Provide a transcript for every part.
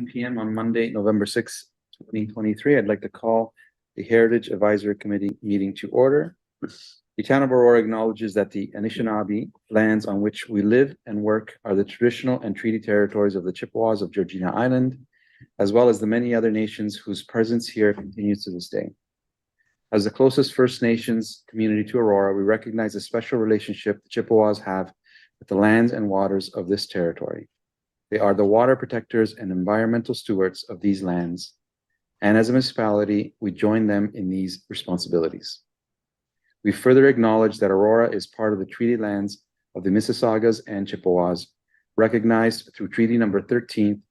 p.m. on Monday, November 6th, 2023. I'd like to call the Heritage Advisory Committee meeting to order. The town of Aurora acknowledges that the Anishinaabe lands on which we live and work are the traditional and treaty territories of the Chippewas of Georgina Island, as well as the many other nations whose presence here continues to this day. As the closest First Nations community to Aurora, we recognize the special relationship the Chippewas have with the lands and waters of this territory. They are the water protectors and environmental stewards of these lands, and as a municipality, we join them in these responsibilities. We further acknowledge that Aurora is part of the treaty lands of the Mississaugas and Chippewas, recognized through Treaty Number 13,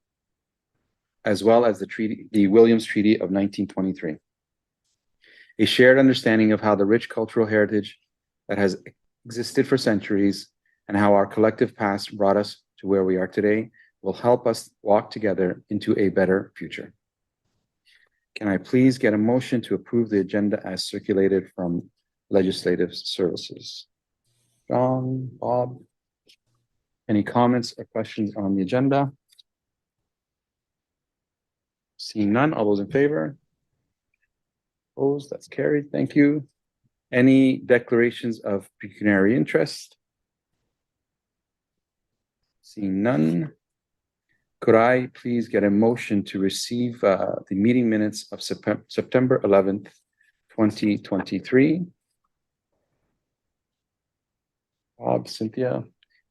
as well as the Williams Treaty of 1923. A shared understanding of how the rich cultural heritage that has existed for centuries and how our collective past brought us to where we are today will help us walk together into a better future. Can I please get a motion to approve the agenda as circulated from Legislative Services? John, Bob, any comments or questions on the agenda? Seeing none, all those in favor? Opposed, that's carried, thank you. Any declarations of pecuniary interest? Seeing none, could I please get a motion to receive the meeting minutes of September 11th, 2023? Bob, Cynthia,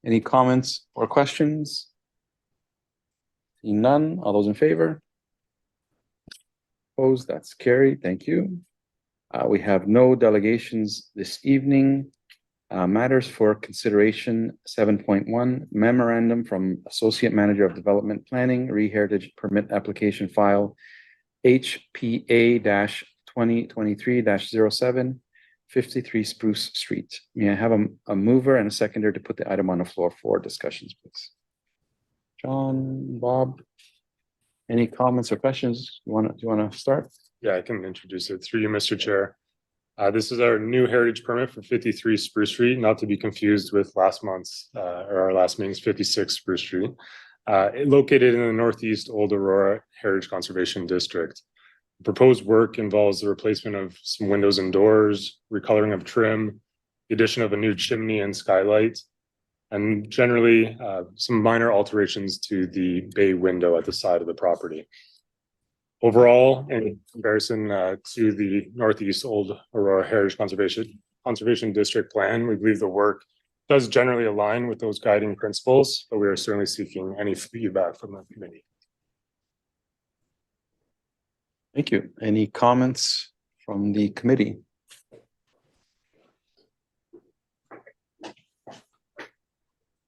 any comments or questions? Seeing none, all those in favor? Opposed, that's carried, thank you. We have no delegations this evening. Matters for consideration 7.1, memorandum from Associate Manager of Development Planning, Re-Heritage Permit Application File HPA-2023-07, 53 Spruce Street. May I have a mover and a seconder to put the item on the floor for discussions, please? John, Bob, any comments or questions? Do you want to start? Yeah, I can introduce it through you, Mr. Chair. This is our new heritage permit for 53 Spruce Street, not to be confused with last month's or our last meeting's 56 Spruce Street. Located in the Northeast Old Aurora Heritage Conservation District. The proposed work involves the replacement of some windows and doors, recoloring of trim, the addition of a new chimney and skylight, and generally some minor alterations to the bay window at the side of the property. Overall, in comparison to the Northeast Old Aurora Heritage Conservation District plan, we believe the work does generally align with those guiding principles, but we are certainly seeking any feedback from the committee. Thank you. Any comments from the committee?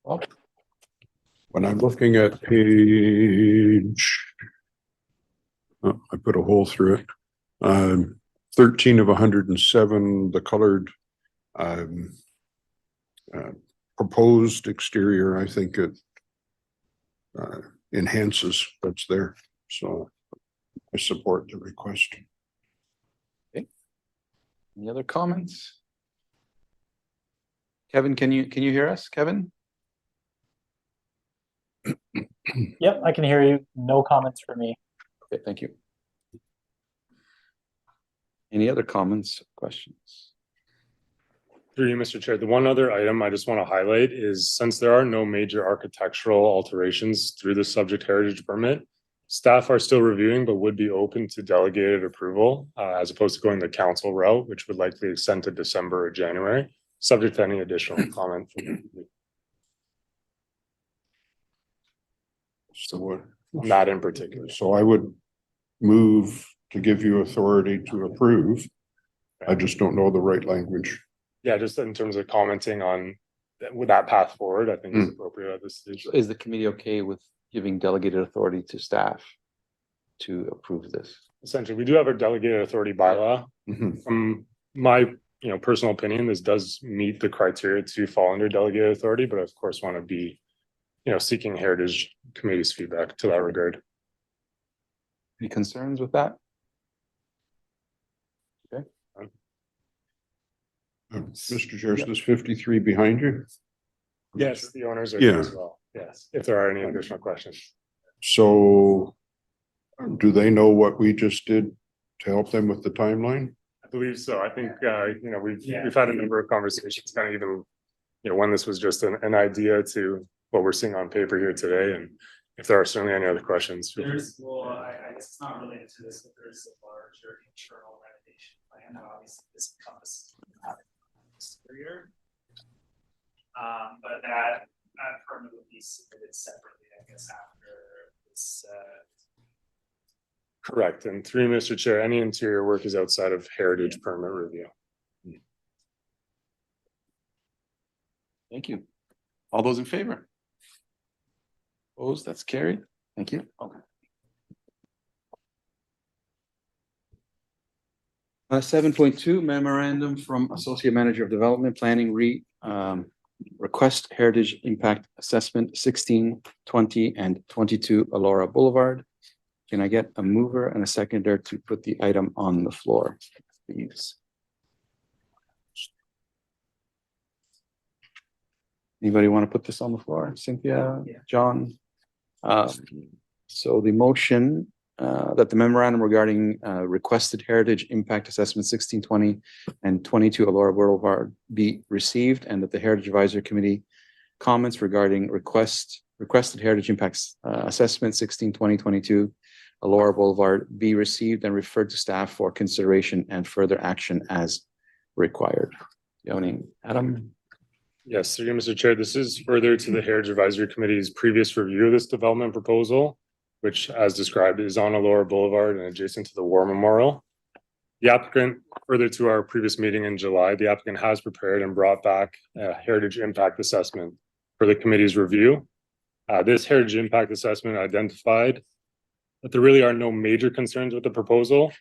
Well, when I'm looking at page, I put a hole through it. 13 of 107, the colored proposed exterior, I think it enhances what's there. So I support the request. Okay. Any other comments? Kevin, can you hear us, Kevin? Yep, I can hear you. No comments for me. Okay, thank you. Any other comments, questions? Through you, Mr. Chair, the one other item I just want to highlight is since there are no major architectural alterations through the subject heritage permit, staff are still reviewing but would be open to delegated approval as opposed to going the council route, which would likely extend to December or January, subject to any additional comment from the committee. So what? Not in particular. So I would move to give you authority to approve. I just don't know the right language. Yeah, just in terms of commenting on with that path forward, I think is appropriate at this stage. Is the committee okay with giving delegated authority to staff to approve this? Essentially, we do have our delegated authority bylaw. From my personal opinion, this does meet the criteria to fall under delegated authority, but of course want to be seeking Heritage Committee's feedback to that regard. Any concerns with that? Okay. Mr. Chair, is this 53 behind you? Yes, the owners are Yeah. here as well. Yes, if there are any additional questions. So Do they know what we just did to help them with the timeline? I believe so. I think, we've had a number of conversations, kind of even, when this was just an idea to what we're seeing on paper here today. And if there are certainly any other questions. feel free. It's not related to this, but there's a larger internal renovation plan, obviously this encompasses exterior. But that permit would be submitted separately, I guess, after this, Correct. And through Mr. Chair, any interior work is outside of heritage permit review. Thank you. All those in favor? Opposed, that's carried. Thank you. Okay. 7.2 memorandum from Associate Manager of Development Planning request heritage impact assessment 16, 20, and 22 Alora Boulevard. Can I get a mover and a seconder to put the item on the floor, please? Anybody want to put this on the floor? Cynthia, John? So the motion that the memorandum regarding requested heritage impact assessment 16, 20, and 22 Alora Boulevard be received, and that the Heritage Advisory Committee comments regarding requested heritage impacts assessment 16, 20, 22 Alora Boulevard be received and referred to staff for consideration and further action as required. Adam? Yes, through you, Mr. Chair, this is further to the Heritage Advisory Committee's previous review of this development proposal, which, as described, is on Alora Boulevard and adjacent to the War Memorial. The applicant, further to our previous meeting in July, the applicant has prepared and brought back a heritage impact assessment for the committee's review. This heritage impact assessment identified that there really are no major concerns with the proposal,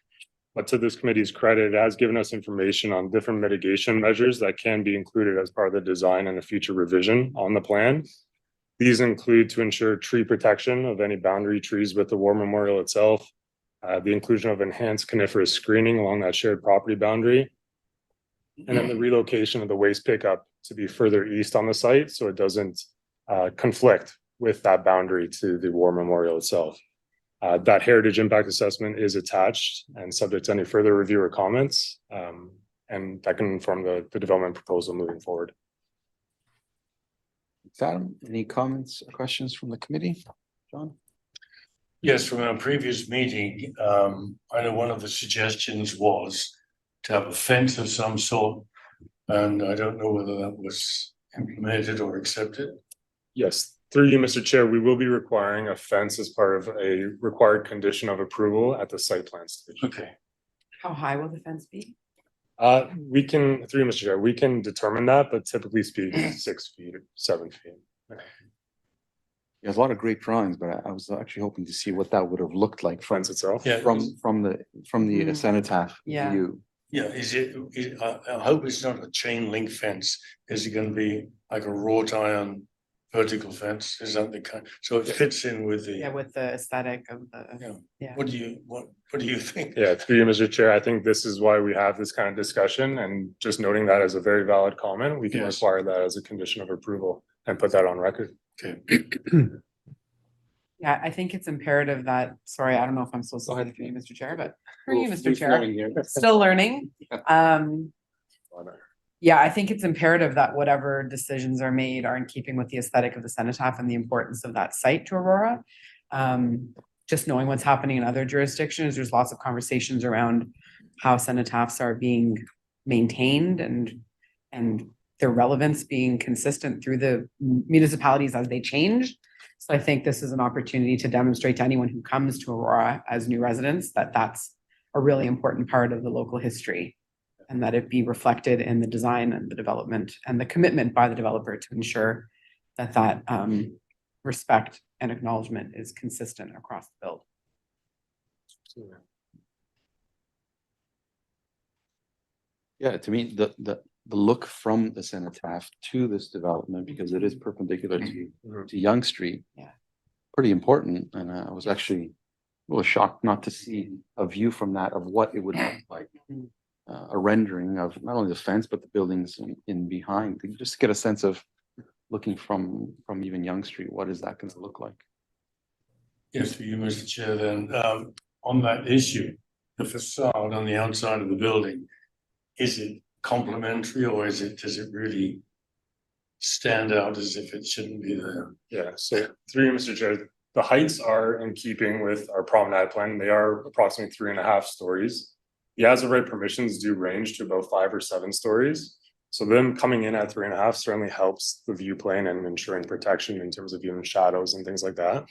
but to this committee's credit, it has given us information on different mitigation measures that can be included as part of the design and a future revision on the plan. These include to ensure tree protection of any boundary trees with the War Memorial itself, the inclusion of enhanced coniferous screening along that shared property boundary, and then the relocation of the waste pickup to be further east on the site so it doesn't conflict with that boundary to the War Memorial itself. That heritage impact assessment is attached and subject to any further review or comments, and that can inform the development proposal moving forward. Adam, any comments or questions from the committee? John? Yes, from our previous meeting, I know one of the suggestions was to have a fence of some sort, and I don't know whether that was implemented or accepted. Yes, through you, Mr. Chair, we will be requiring a fence as part of a required condition of approval at the site plan stage. Okay. How high will the fence be? We can, through you, Mr. Chair, we can determine that, but typically speaking, 6 feet, 7 feet. There's a lot of great drawings, but I was actually hoping to see what that would have looked like Fence itself. Yeah. from the cenotaph Yeah. view. Yeah, I hope it's not a chain link fence. Is it going to be like a wrought iron vertical fence? Is that the kind? So it fits in with the. Yeah, with the aesthetic of the, yeah. What do you think? Yeah, through you, Mr. Chair, I think this is why we have this kind of discussion, and just noting that as a very valid comment, we can Yes. require that as a condition of approval and put that on record. Okay. Yeah, I think it's imperative that, sorry, I don't know if I'm supposed to say through you, Mr. Chair, but through you, Mr. Chair, still learning. Yeah, I think it's imperative that whatever decisions are made are in keeping with the aesthetic of the cenotaph and the importance of that site to Aurora. Just knowing what's happening in other jurisdictions, there's lots of conversations around how cenotaphs are being maintained and their relevance being consistent through the municipalities as they change. So I think this is an opportunity to demonstrate to anyone who comes to Aurora as new residents that that's a really important part of the local history, and that it be reflected in the design and the development and the commitment by the developer to ensure that respect and acknowledgement is consistent across the build. Yeah, to me, the look from the cenotaph to this development, because it is perpendicular to Young Street. Yeah. Pretty important, and I was actually a little shocked not to see a view from that of what it would look like. A rendering of not only the fence, but the buildings in behind, just to get a sense of looking from even Young Street, what is that going to look like? Yes, for you, Mr. Chair, then, on that issue, the facade on the outside of the building, is it complementary or does it really stand out as if it shouldn't be there? Yeah, so through you, Mr. Chair, the heights are in keeping with our promenade plan. They are approximately 3.5 stories. The as of right permissions do range to about 5 or 7 stories. So them coming in at 3.5 certainly helps the view plane and ensuring protection in terms of even shadows and things like that.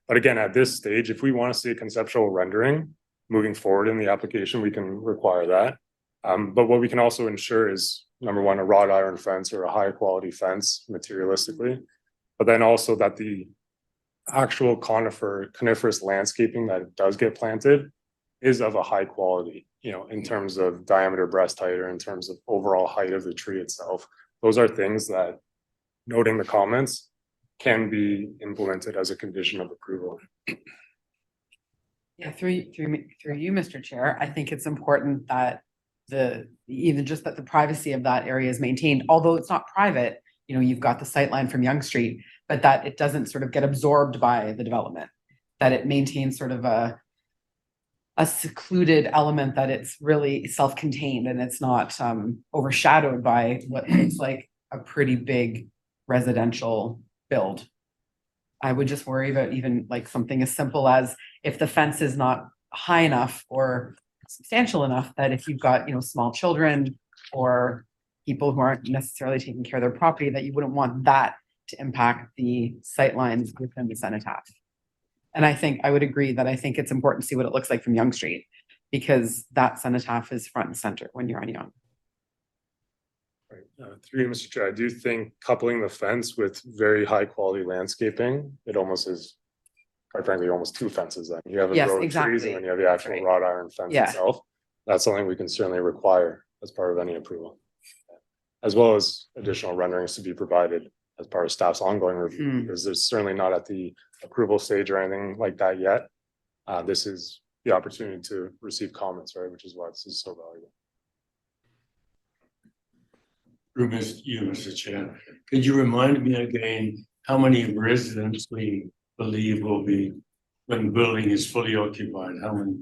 But again, at this stage, if we want to see a conceptual rendering moving forward in the application, we can require that. But what we can also ensure is, number one, a wrought iron fence or a high quality fence materialistically, but then also that the actual coniferous landscaping that does get planted is of a high quality, you know, in terms of diameter, breast height, or in terms of overall height of the tree itself. Those are things that, noting the comments, can be implemented as a condition of approval. Yeah, through you, Mr. Chair, I think it's important that even just that the privacy of that area is maintained, although it's not private, you know, you've got the sightline from Yonge Street, but that it doesn't sort of get absorbed by the development, that it maintains sort of a secluded element, that it's really self-contained and it's not overshadowed by what looks like a pretty big residential build. I would just worry about even like something as simple as if the fence is not high enough or substantial enough that if you've got, you know, small children or people who aren't necessarily taking care of their property, that you wouldn't want that to impact the sightlines within the cenotaph. And I think I would agree that I think it's important to see what it looks like from Yonge Street, because that cenotaph is front and center when you're on Yonge. Right. Through you, Mr. Chair, I do think coupling the fence with very high quality landscaping, it almost is, quite frankly, almost 2 fences. Then you have a Yes, row of trees exactly. and then you have the actual Right. wrought iron fence Yeah. itself. That's something we can certainly require as part of any approval, as well as additional renderings to be provided as part of staff's ongoing review, because there's certainly not at the approval stage or anything like that yet. This is the opportunity to receive comments, right, which is why this is so valuable. You, Mr. Chair, could you remind me again how many residents we believe will be when the building is fully occupied? How many?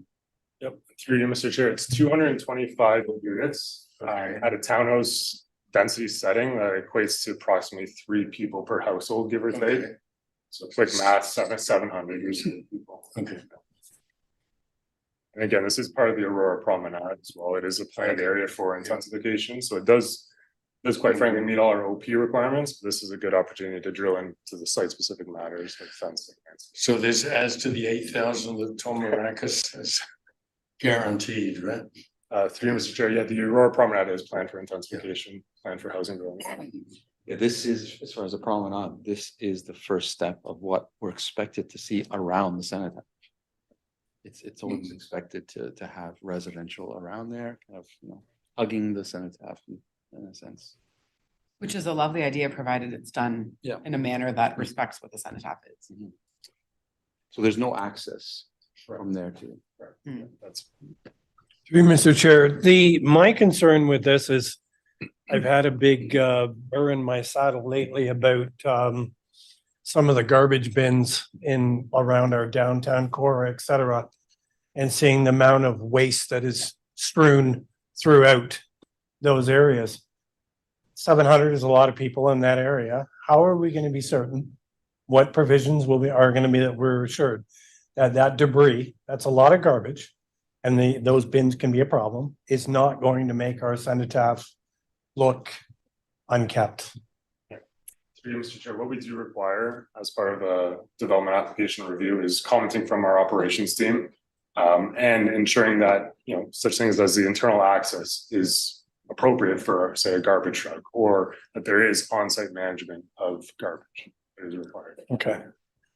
Yep, through you, Mr. Chair, it's 225 units at a townhouse density setting that equates to approximately 3 people per household, give or take. Okay. So quick math, 700 or so people. Okay. And again, this is part of the Aurora Promenade as well. It is a planned area for intensification, so it does quite frankly meet all our OP requirements. But this is a good opportunity to drill into the site-specific matters like fencing. So this adds to the 8,000 that Tom Marakis has guaranteed, right? Through you, Mr. Chair, yeah, the Aurora Promenade is planned for intensification, planned for housing development. Yeah, this is, as far as the promenade, this is the first step of what we're expected to see around the cenotaph. It's always expected to have residential around there, kind of, you know, hugging the cenotaph in a sense. Which is a lovely idea, provided it's done Yeah. in a manner that respects what the cenotaph is. So there's no access from there to. That's Through Mr. Chair, my concern with this is I've had a big burr in my saddle lately about some of the garbage bins in around our downtown core, et cetera, and seeing the amount of waste that is strewn throughout those areas. 700 is a lot of people in that area. How are we going to be certain what provisions are going to be that we're assured that that debris, that's a lot of garbage, and those bins can be a problem, is not going to make our cenotaph look unkept? Through you, Mr. Chair, what we do require as part of a development application review is commenting from our operations team, and ensuring that, you know, such things as the internal access is appropriate for, say, a garbage truck, or that there is on-site management of garbage that is required. Okay.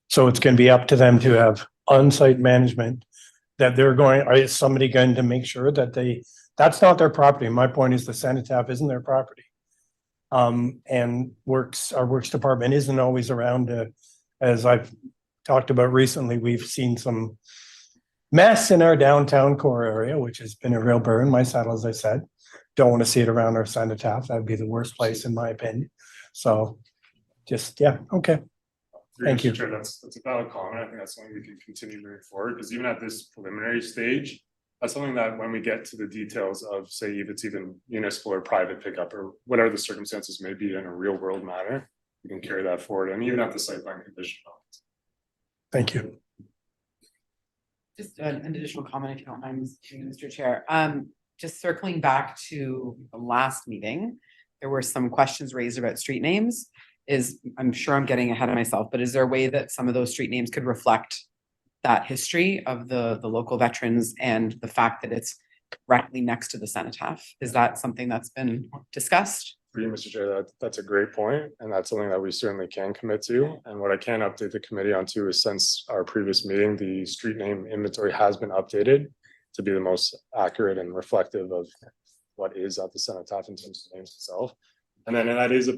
So it's going to be up to them to have on-site management, that is somebody going to make sure that that's not their property. My point is the cenotaph isn't their property. And our works department isn't always around as I've talked about recently, we've seen some mess in our downtown core area, which has been a real burr in my saddle, as I said. Don't want to see it around our cenotaph. That'd be the worst place in my opinion. So just, yeah, okay. Thank you. Mr. Chair, that's a valid comment. I think that's something we can continue moving forward, because even at this preliminary stage, that's something that when we get to the details of, say, if it's even municipal or private pickup or whatever the circumstances may be in a real world matter, we can carry that forward and even at the site plan condition. Thank you. Just an additional comment, if you don't mind, Mr. Chair. Just circling back to the last meeting, there were some questions raised about street names. I'm sure I'm getting ahead of myself, but is there a way that some of those street names could reflect that history of the local veterans and the fact that it's directly next to the cenotaph? Is that something that's been discussed? For you, Mr. Chair, that's a great point, and that's something that we certainly can commit to. And what I can update the committee on too is, since our previous meeting, the street name inventory has been updated to be the most accurate and reflective of what is at the cenotaph in terms of names itself. And then that is a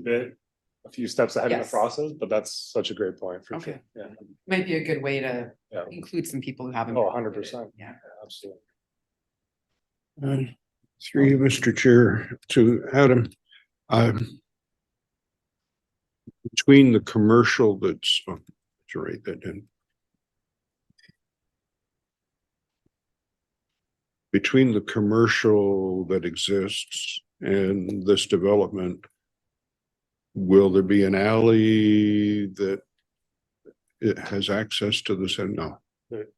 few steps ahead in the Yes. process, but that's such a great point for Okay. sure. Yeah, Might be a good way to yeah, include some people who haven't. oh, 100%. Yeah. Absolutely. Through you, Mr. Chair, to Adam. Between the commercial that's, to write that in. Between the commercial that exists and this development, will there be an alley that it has access to this? And no.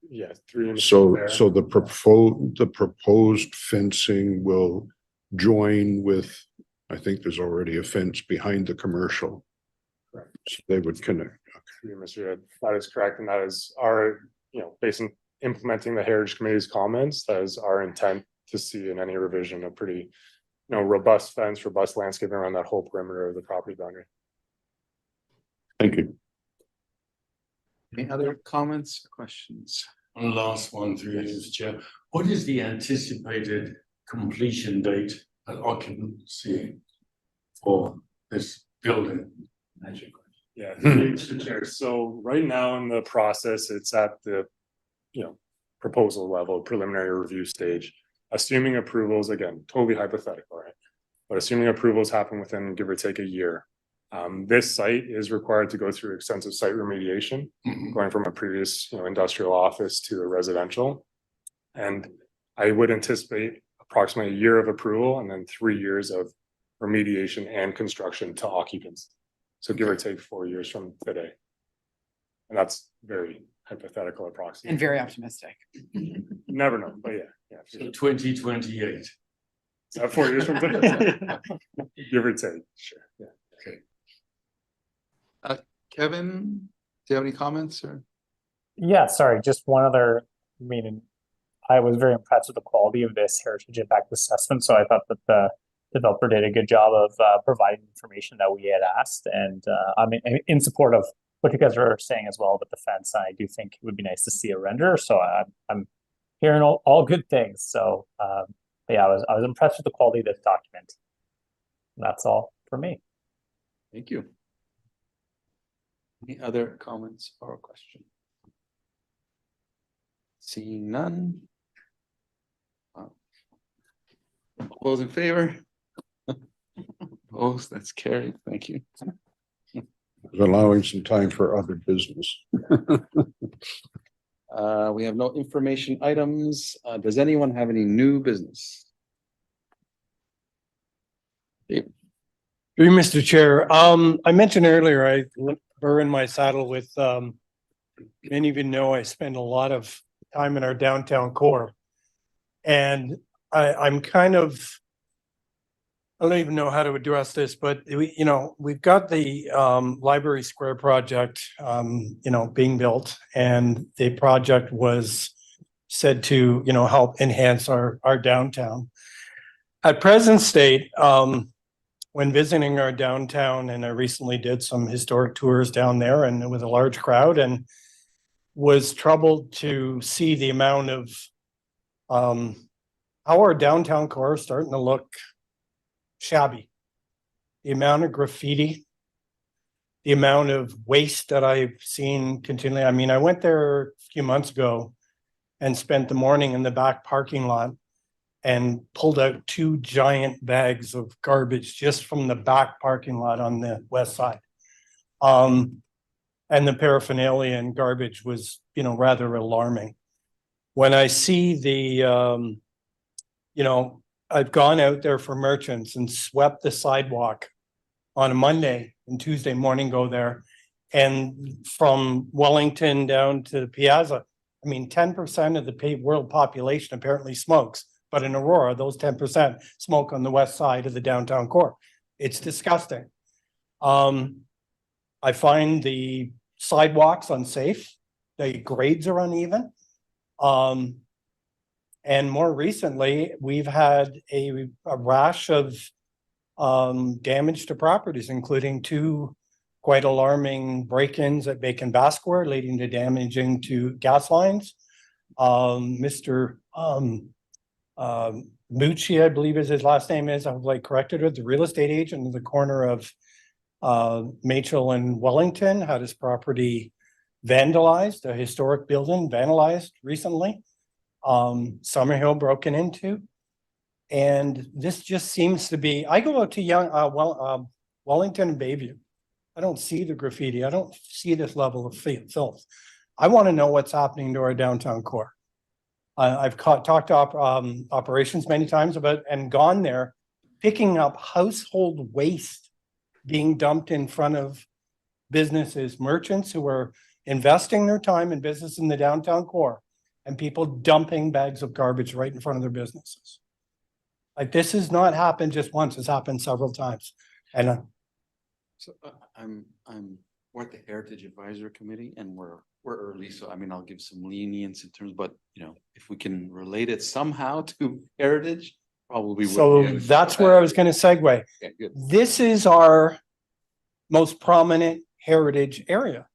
Yeah, through you, Mr. So, Chair. so the proposed fencing will join with, I think there's already a fence behind the commercial. Correct. So they would connect. Through you, Mr. Chair, that is correct, and that is our, based on implementing the Heritage Committee's comments, that is our intent to see in any revision, a pretty, robust fence, robust landscaping around that whole perimeter of the property boundary. Thank you. Any other comments, questions? One last one through you, Mr. Chair. What is the anticipated completion date and occupancy for this building? Yeah, through you, Mr. Chair. So right now in the process, it's at the, proposal level, preliminary review stage. Assuming approvals, again, totally hypothetical, right? But assuming approvals happen within give or take a year, this site is required to go through extensive site remediation, going from a previous, industrial office to a residential. And I would anticipate approximately a year of approval and then 3 years of remediation and construction to occupants. So give or take 4 years from today. And that's very hypothetical approximate. And very optimistic. Never know, but yeah. So 2028. 4 years from today. Give or take, sure, yeah. Kevin, do you have any comments or? Yeah, sorry, just one other, I was very impressed with the quality of this heritage impact assessment, so I thought that the developer did a good job of providing information that we had asked, and I'm in support of what you guys are saying as well about the fence. I do think it would be nice to see a render, so I'm hearing all good things. So yeah, I was impressed with the quality of this document. And that's all for me. Thank you. Any other comments or questions? Seeing none. All those in favor? Opposed, that's carried. Thank you. Allowing some time for other business. We have no information items. Does anyone have any new business? Dave? Through you, Mr. Chair, I mentioned earlier, I burr in my saddle with, many of you know, I spend a lot of time in our downtown core. And I'm kind of, I don't even know how to address this, but we've got the Library Square project, being built, and the project was said to, help enhance our downtown. At present state, when visiting our downtown, and I recently did some historic tours down there and with a large crowd, and was troubled to see the amount of how our downtown core is starting to look shabby. The amount of graffiti, the amount of waste that I've seen continually. I went there a few months ago and spent the morning in the back parking lot and pulled out 2 giant bags of garbage just from the back parking lot on the west side. And and the paraphernalia and garbage was, you know, rather alarming. When I see the, you know, I've gone out there for merchants and swept the sidewalk on a Monday and Tuesday morning, go there. And from Wellington down to the Piazza, I mean, 10% of the world population apparently smokes. But in Aurora, those 10% smoke on the west side of the downtown core. It's disgusting. I find the sidewalks unsafe. The grades are uneven. And more recently, we've had a rash of damage to properties, including 2 quite alarming break-ins at Bacon Basquare, leading to damaging to gas lines. Mr. Mucci, I believe is his last name is, I've like corrected it, the real estate agent in the corner of Machel and Wellington had his property vandalized, a historic building vandalized recently. Summerhill broken into. And this just seems to be, I go out to Wellington and Bayview. I don't see the graffiti. I don't see this level of filth. I want to know what's happening to our downtown core. I've talked to operations many times about and gone there, picking up household waste being dumped in front of businesses, merchants who are investing their time in business in the downtown core, and people dumping bags of garbage right in front of their businesses. Like, this has not happened just once, it's happened several times. And So we're at the Heritage Advisory Committee and we're early, so I mean, I'll give some lenience in terms, but you know, if we can relate it somehow to heritage, probably. so that's where I was going to segue. Yeah, good. This is our most prominent heritage area.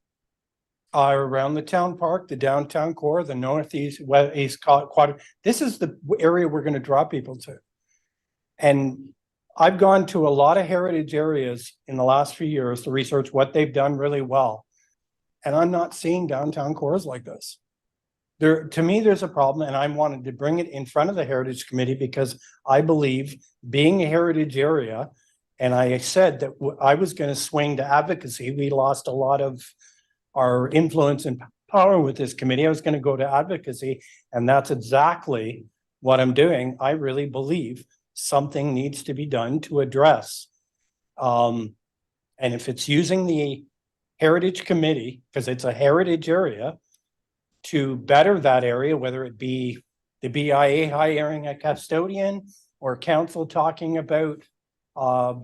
Around the town park, the downtown core, the northeast, east quadrant. This is the area we're going to draw people to. And I've gone to a lot of heritage areas in the last few years to research what they've done really well. And I'm not seeing downtown cores like this. To me, there's a problem, and I wanted to bring it in front of the Heritage Committee because I believe being a heritage area, and I said that I was going to swing to advocacy. We lost a lot of our influence and power with this committee. I was going to go to advocacy, and that's exactly what I'm doing. I really believe something needs to be done to address. And if it's using the Heritage Committee, because it's a heritage area, to better that area, whether it be the BIA hiring a custodian or council talking about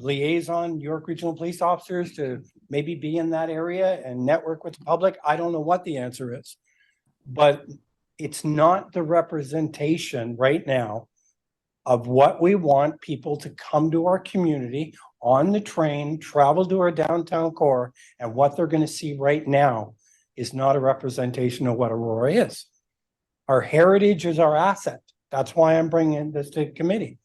liaison York Regional Police officers to maybe be in that area and network with the public. I don't know what the answer is, but it's not the representation right now of what we want people to come to our community on the train, travel to our downtown core, and what they're going to see right now is not a representation of what Aurora is. Our heritage is our asset. That's why I'm bringing this to committee.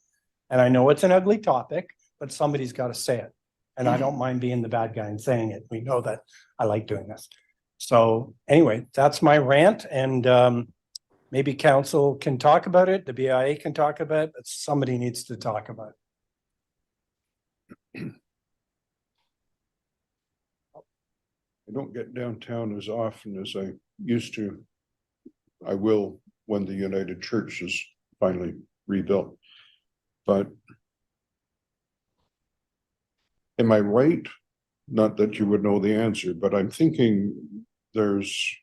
And I know it's an ugly topic, but somebody's got to say it. And I don't mind being the bad guy and saying it. We know that I like doing this. So anyway, that's my rant. And maybe council can talk about it. The BIA can talk about it, but somebody needs to talk about it. I don't get downtown as often as I used to. I will when the United Church is finally rebuilt. But am I right? Not that you would know the answer, but I'm thinking there's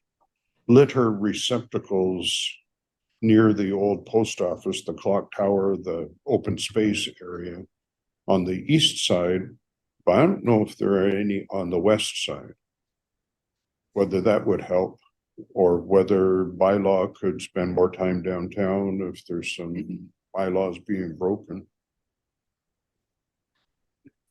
litter receptacles near the old post office, the clock tower, the open space area on the east side, but I don't know if there are any on the west side. Whether that would help, or whether bylaw could spend more time downtown if there's some bylaws being broken.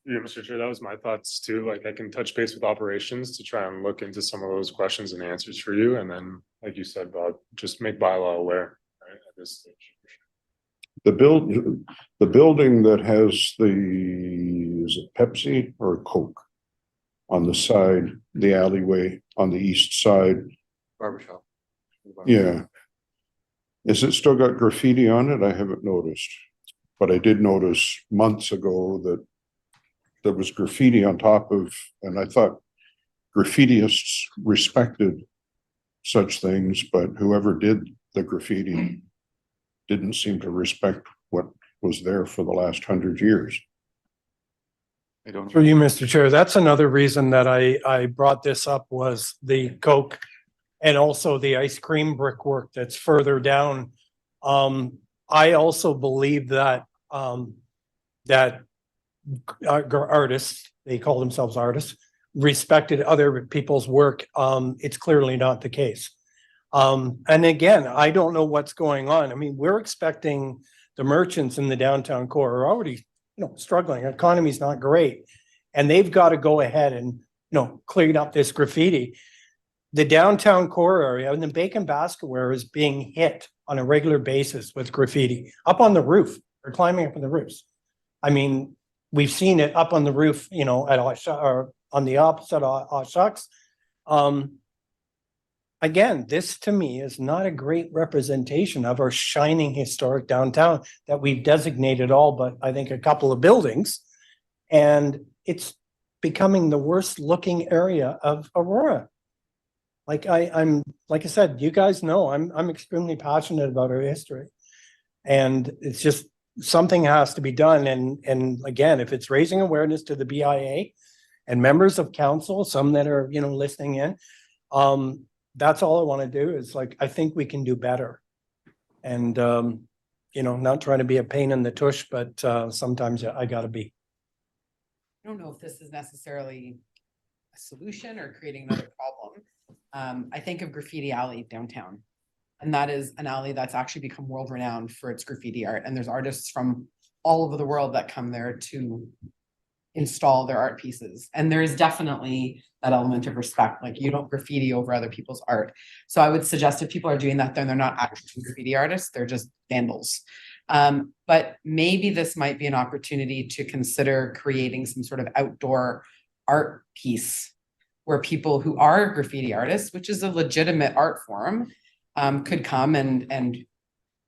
Yeah, Mr. Chair, that was my thoughts too. Like, I can touch base with operations to try and look into some of those questions and answers for you. And then, like you said, Bob, just make bylaw aware, right, at this stage. The building that has is it Pepsi or Coke? On the side, the alleyway on the east side. Barbershop. Yeah. Is it still got graffiti on it? I haven't noticed. But I did notice months ago that there was graffiti on top of, and I thought graffitiists respected such things, but whoever did the graffiti didn't seem to respect what was there for the last 100 years. I don't. Through you, Mr. Chair, that's another reason that I brought this up was the Coke and also the ice cream brickwork that's further down. I also believe that, that artists, they call themselves artists, respected other people's work. It's clearly not the case. And again, I don't know what's going on. I mean, we're expecting the merchants in the downtown core are already, struggling. Economy's not great. And they've got to go ahead and, clean up this graffiti. The downtown core area and the Bacon Basketware is being hit on a regular basis with graffiti up on the roof or climbing up on the roofs. I mean, we've seen it up on the roof, at or on the opposite Shucks. Again, this to me is not a great representation of our shining historic downtown that we've designated all but I think a couple of buildings. And it's becoming the worst looking area of Aurora. Like like I said, you guys know, I'm extremely passionate about our history. And it's just something has to be done. And again, if it's raising awareness to the BIA and members of council, some that are, listening in, that's all I want to do is I think we can do better. And, not trying to be a pain in the tush, but sometimes I gotta be. I don't know if this is necessarily a solution or creating another problem. I think of Graffiti Alley downtown. And that is an alley that's actually become world renowned for its graffiti art. And there's artists from all over the world that come there to install their art pieces. And there is definitely that element of respect. Like you don't graffiti over other people's art. So I would suggest if people are doing that, then they're not actually graffiti artists, they're just vandals. But maybe this might be an opportunity to consider creating some sort of outdoor art piece where people who are graffiti artists, which is a legitimate art form, could come and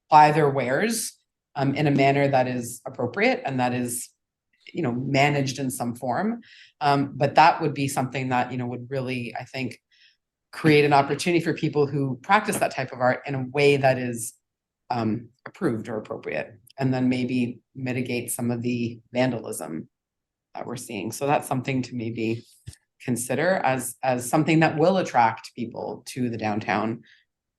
apply their wares in a manner that is appropriate and that is, managed in some form. But that would be something that, would really, I think, create an opportunity for people who practice that type of art in a way that is approved or appropriate, and then maybe mitigate some of the vandalism that we're seeing. So that's something to maybe consider as something that will attract people to the downtown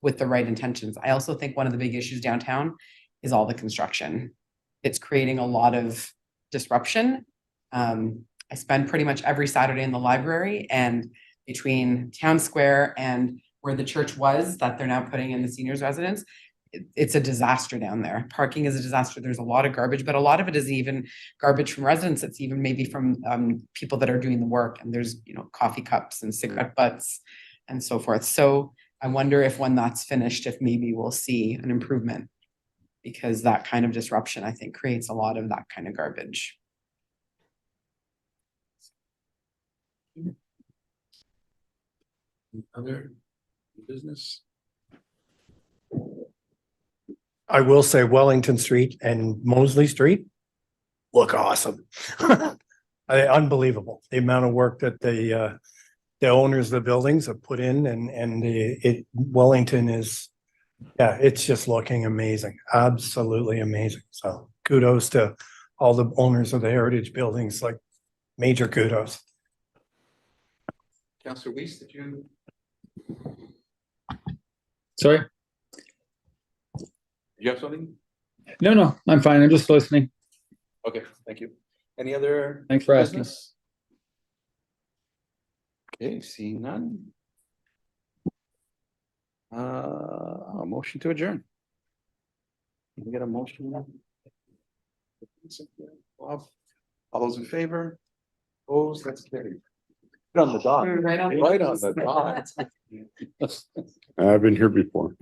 with the right intentions. I also think one of the big issues downtown is all the construction. It's creating a lot of disruption. I spend pretty much every Saturday in the library, and between Town Square and where the church was that they're now putting in the seniors residence, it's a disaster down there. Parking is a disaster. There's a lot of garbage, but a lot of it is even garbage from residents. It's even maybe from people that are doing the work, and there's, coffee cups and cigarette butts and so forth. So I wonder if when that's finished, if maybe we'll see an improvement, because that kind of disruption, I think, creates a lot of that kind of garbage. Other business? I will say Wellington Street and Mosley Street look awesome. Unbelievable. The amount of work that the owners of the buildings have put in, and Wellington is, it's just looking amazing. Absolutely amazing. So kudos to all the owners of the heritage buildings, major kudos. Councillor Weiss, did you? Sorry? You have something? No, I'm fine. I'm just listening. Okay, thank you. Any other? Thanks for asking. business? Okay, seeing none. A motion to adjourn. Can we get a motion? Bob, all those in favor? Opposed, that's carried. Right on the dot. Right on. Right on the dot. I've been here before.